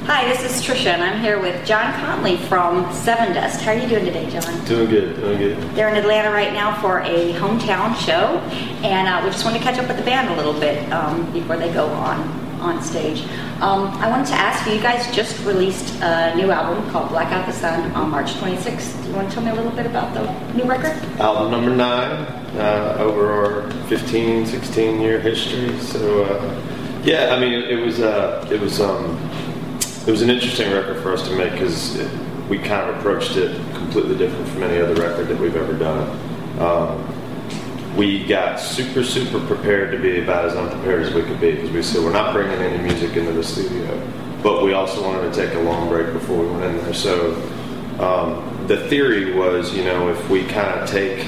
Hi, this is Tricia, and I'm here with John Connolly from Sevendust. How are you doing today, John? Doing good, doing good. They're in Atlanta right now for a hometown show, and we just wanted to catch up with the band a little bit before they go on stage. I wanted to ask you, you guys just released a new album called Black Out the Sun on March 26th. Do you want to tell me a little bit about the new record? Album number 9, over our 15, 16-year history. So, yeah, I mean, it was an interesting record for us to make because we kind of approached it completely different from any other record that we've ever done. We got super prepared to be about as unprepared as we could be because we said we're not bringing any music into the studio, but we also wanted to take a long break before we went in there. So the theory was, if we kind of take,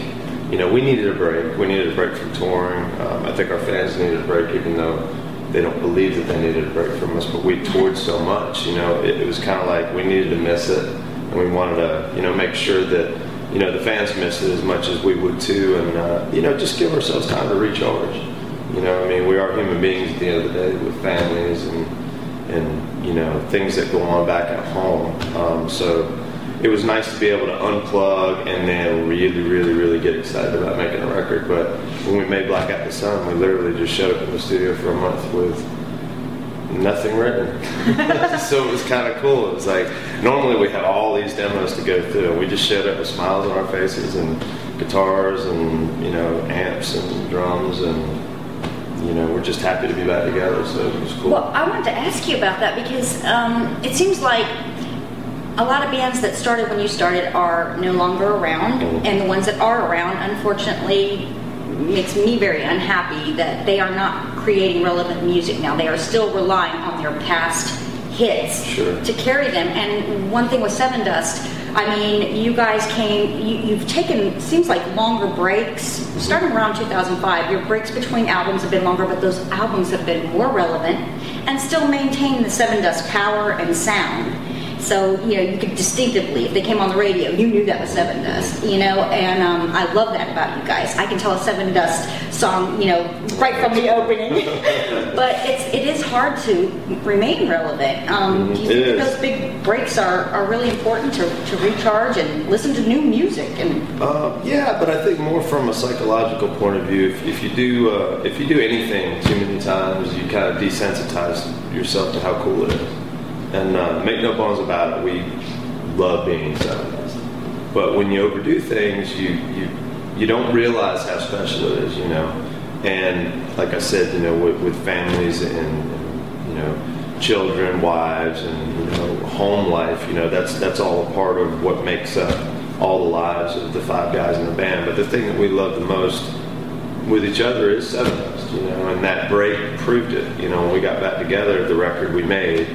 we needed a break. We needed a break from touring. I think our fans needed a break, even though they don't believe that they needed a break from us, but we toured so much, it was kind of like we needed to miss it, and we wanted to, make sure that, the fans missed it as much as we would too, and, just give ourselves time to recharge. We are human beings at the end of the day with families and things that go on back at home. So it was nice to be able to unplug and then really get excited about making a record. But when we made Black Out the Sun, we literally just showed up in the studio for a month with nothing written. So it was kind of cool. It was like, normally we have all these demos to go through, and we just showed up with smiles on our faces and guitars and, amps and drums, and we're just happy to be back together. So it was cool. Well, I wanted to ask you about that because it seems like a lot of bands that started when you started are no longer around, and the ones that are around, unfortunately, makes me very unhappy that they are not creating relevant music now. They are still relying on their past hits to carry them. And one thing with Sevendust, I mean, you guys you've taken, seems like longer breaks, starting around 2005. Your breaks between albums have been longer, but those albums have been more relevant and still maintain the Sevendust power and sound. So, you could distinctively, if they came on the radio, you knew that was Sevendust, and I love that about you guys. I can tell a Sevendust song, right from the opening. But it is hard to remain relevant. Do you think that those big breaks are really important to recharge and listen to new music? Yeah, but I think more from a psychological point of view. If you do anything too many times, you kind of desensitize yourself to how cool it is. And make no bones about it, we love being Sevendust. But when you overdo things, you don't realize how special it is, And like I said, with families and children, wives, and home life, that's all a part of what makes up all the lives of the 5 guys in the band. But the thing that we love the most with each other is Sevendust, and that break proved it. When we got back together, the record we made.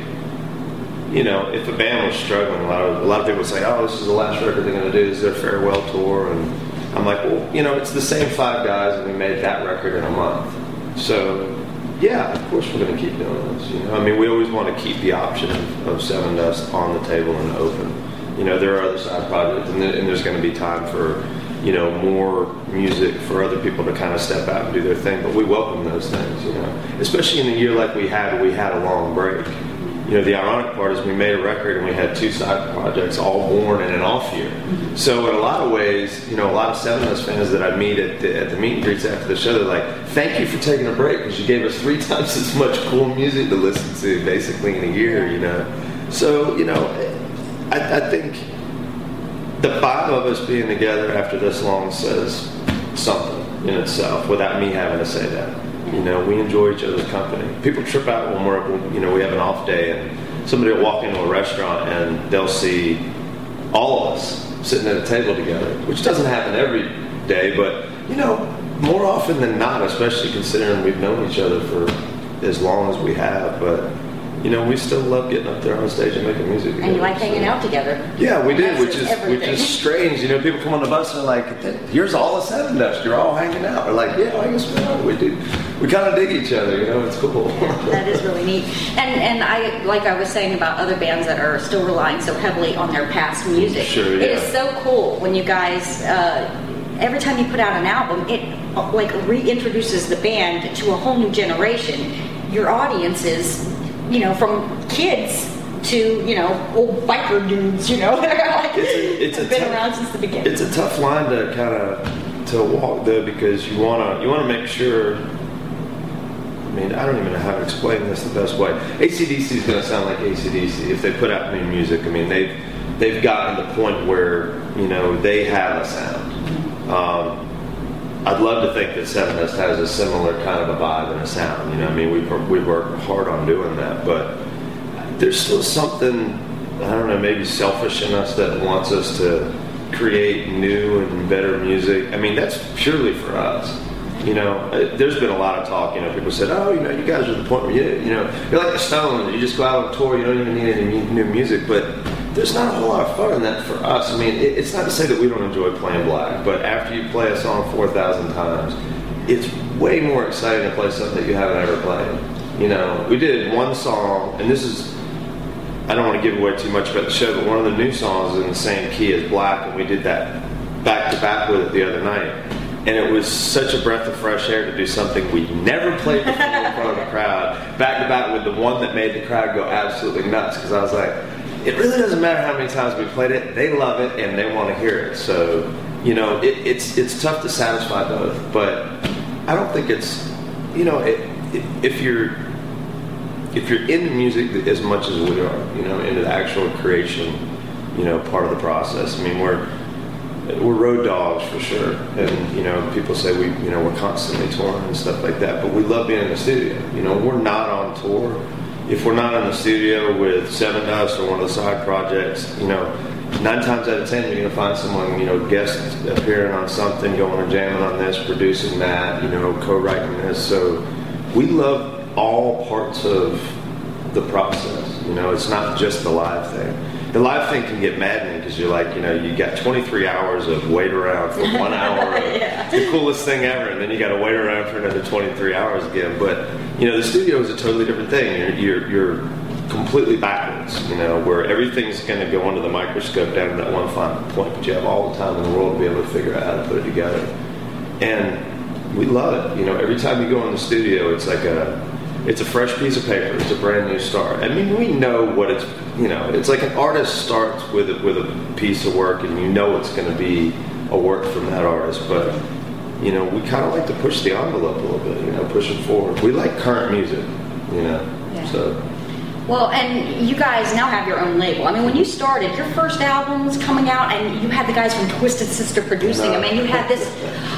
If a band was struggling, a lot of people say, "Oh, this is the last record they're going to do. This is their farewell tour." And I'm like, "Well, it's the same 5 guys, and we made that record in a month. So, yeah, of course we're going to keep doing this. We always want to keep the option of Sevendust on the table and open. There are other side projects, and there's going to be time for more music for other people to kind of step out and do their thing. But we welcome those things. Especially in a year like we had a long break." The ironic part is we made a record and we had 2 side projects all born in an off year. So in a lot of ways, a lot of Sevendust fans that I meet at the meet and greets after the show, they're like, "Thank you for taking a break because you gave us 3 times as much cool music to listen to basically in a year." So, I think the 5 of us being together after this long says something in itself without me having to say that. We enjoy each other's company. People trip out when we have an off day and somebody will walk into a restaurant and they'll see all of us sitting at a table together, which doesn't happen every day, but, more often than not, especially considering we've known each other for as long as we have, but, we still love getting up there on stage and making music together. And you like hanging out together. Yeah, we do, which is strange. People come on the bus and they're like, "Here's all of Sevendust. You're all hanging out." We're like, "Yeah, I guess we are. We do. We kind of dig each other. It's cool." That is really neat. And I was saying about other bands that are still relying so heavily on their past music. Sure, yeah. It is so cool when you guys. Every time you put out an album, it reintroduces the band to a whole new generation. Your audience is, from kids to, you know, old biker dudes, you know, that are like, it's been around since the beginning. It's a tough line to kind of to walk though, because you wanna make sure. I mean, I don't even know how to explain this the best way. AC/DC is going to sound like AC/DC if they put out new music. I mean, they've gotten to the point where, you know, they have a sound. I'd love to think that Sevendust has a similar kind of a vibe and a sound. You know, I mean, we work hard on doing that, but there's still something, I don't know, maybe selfish in us that wants us to create new and better music. I mean, that's purely for us. You know, there's been a lot of talk. You know, people said, "Oh, you know, you guys are at the point where you know, you're like the Stones. You just go out on tour. You don't even need any new music." But there's not a whole lot of fun in that for us. I mean, it's not to say that we don't enjoy playing Black, but after you play a song 4,000 times, it's way more exciting to play something that you haven't ever played. You know, we did one song, and this is, I don't want to give away too much about the show, but one of the new songs is in the same key as Black, and we did that back to back with it the other night. And it was such a breath of fresh air to do something we never played before in front of a crowd, back to back with the one that made the crowd go absolutely nuts. Because I was like, it really doesn't matter how many times we played it; they love it and they want to hear it. So, you know, it's tough to satisfy both. But I don't think it's, you know, if you're into music as much as we are, you know, into the actual creation, you know, part of the process. I mean, we're road dogs for sure, and you know, people say we're constantly touring and stuff like that, but we love being in the studio. You know, we're not on tour if we're not in the studio with Sevendust or one of the side projects. You know, 9 times out of 10 you're going to find someone, you know, guest appearing on something, going and jamming on this, producing that, you know, co-writing this. So we love all parts of the process. You know, it's not just the live thing. The live thing can get maddening because you're like, you know, you got 23 hours of wait around for 1 hour of yeah. the coolest thing ever, and then you got to wait around for another 23 hours again. But you know, the studio is a totally different thing. You're completely backwards. You know, where everything's going to go under the microscope down to that one final point, but you have all the time in the world to be able to figure out how to put it together. And we love it. You know, every time you go in the studio, it's like it's a fresh piece of paper. It's a brand new start. I mean, we know what it's, you know, it's like an artist starts with a piece of work, and you know it's going to be a work from that artist. But, you know, we kind of like to push the envelope a little bit, you know, push it forward. We like current music, you know, yeah. So. Well, and you guys now have your own label. I mean, when you started, your first album was coming out, and you had the guys from Twisted Sister producing. I mean, you had this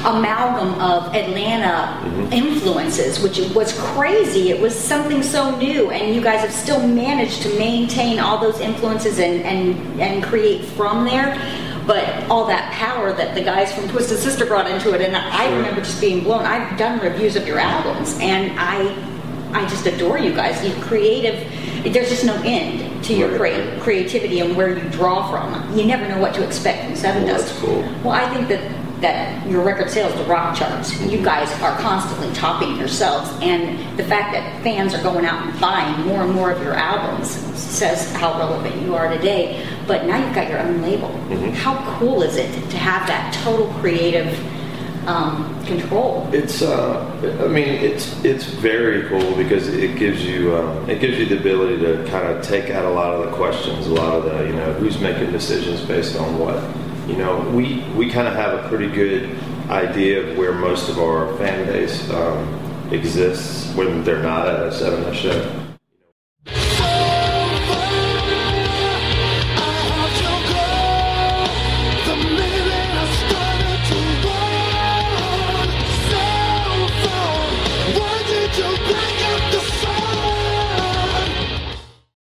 amalgam of Atlanta influences, which was crazy. It was something so new, and you guys have still managed to maintain all those influences and create from there. But all that power that the guys from Twisted Sister brought into it, and I remember just being blown. I've done reviews of your albums, and I just adore you guys. You're creative. There's just no end to your creativity and where you draw from. You never know what to expect from Sevendust. Well, that's cool. Well, I think that your record sales, the rock charts, you guys are constantly topping yourselves, and the fact that fans are going out and buying more and more of your albums says how relevant you are today. But now you've got your own label. How cool is it to have that total creative control? It's I mean, it's very cool because it gives you the ability to kind of take out a lot of the questions, a lot of the, you know, who's making decisions based on what. You know, we kind of have a pretty good idea of where most of our fan base exists when they're not at a Sevendust show.